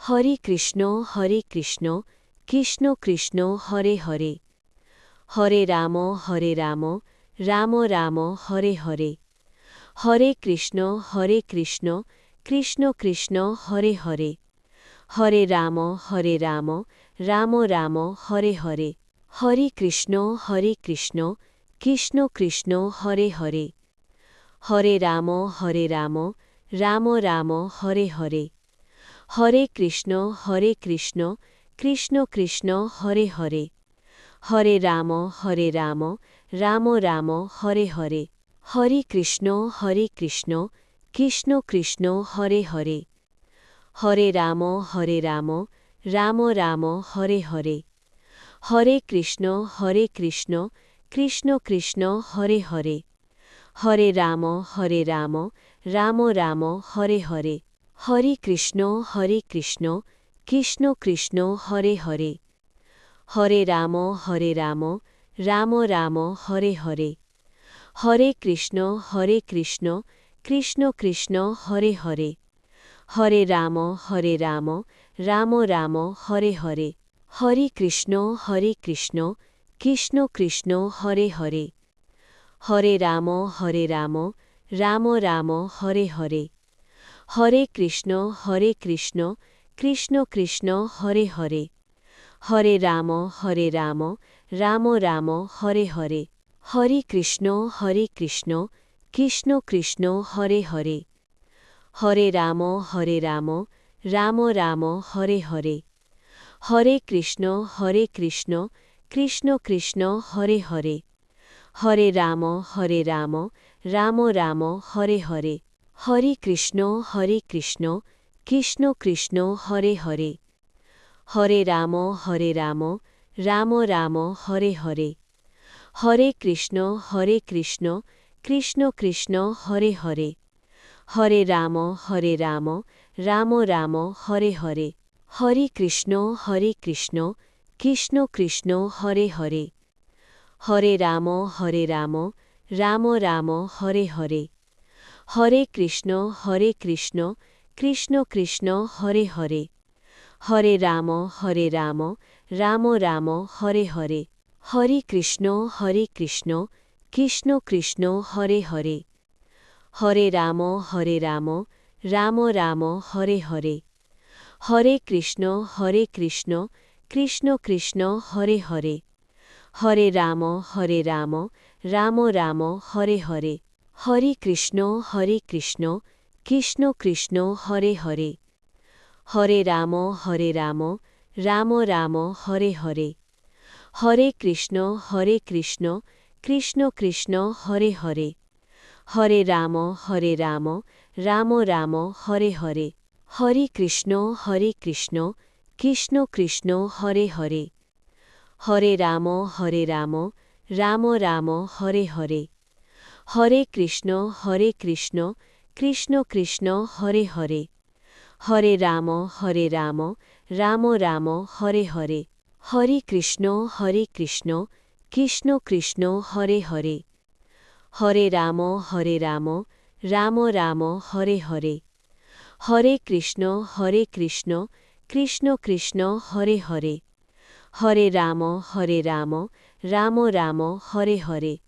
Hare Krishna Krishna Krishna Hare Hare Hare Ram Ram Ram Hare Hare Hare Krishna Krishna Krishna Hare Hare Hare Ram Ram Ram Hare Hare Hare Krishna Krishna Krishna Hare Hare Hare Ram Ram Ram Hare Hare Hare Krishna Krishna Krishna Hare Hare Hare Ram Ram Ram Hare Hare Hare Krishna Krishna Krishna Hare Hare Hare Ram Ram Ram Hare Hare Hare Krishna Krishna Krishna Hare Hare Hare Ram Ram Ram Hare Hare Hare Krishna Krishna Krishna Hare Hare Hare Ram Ram Ram Hare Hare Hare Krishna Krishna Krishna Hare Hare Hare Ram Ram Ram Hare Hare Hare Krishna Krishna Krishna Hare Hare Hare Ram Ram Ram Hare Hare Hare Krishna Krishna Krishna Hare Hare Hare Ram Ram Ram Hare Hare Hare Krishna Krishna Krishna Hare Hare Hare Ram Ram Ram Hare Hare Hare Krishna Krishna Krishna Hare Hare Hare Ram Ram Ram Hare Hare Hare Krishna Krishna Krishna Hare Hare Hare Ram Ram Ram Hare Hare Hare Krishna Krishna Krishna Hare Hare Hare Ram Ram Ram Hare Hare Hare Krishna Krishna Krishna Hare Hare Hare Ram Ram Ram Hare Hare Hare Krishna Krishna Krishna Hare Hare Hare Ram Ram Ram Hare Hare Hare Krishna Krishna Krishna Hare Hare Hare Ram Ram Ram Hare Hare Hare Krishna Krishna Krishna Hare Hare Hare Ram Ram Ram Hare Hare Hare Krishna Krishna Krishna Hare Hare Hare Ram Ram Ram Hare Hare Hare Krishna Krishna Krishna Hare Hare Hare Ram Ram Ram Hare Hare Hare Krishna Krishna Krishna Hare Hare Hare Ram Ram Ram Hare Hare Hare Krishna Krishna Krishna Hare Hare Hare Ram Ram Ram Hare Hare Hare Krishna Krishna Krishna Hare Hare Hare Ram Ram Ram Hare Hare Hare Krishna Krishna Krishna Hare Hare Hare Ram Ram Ram Hare Hare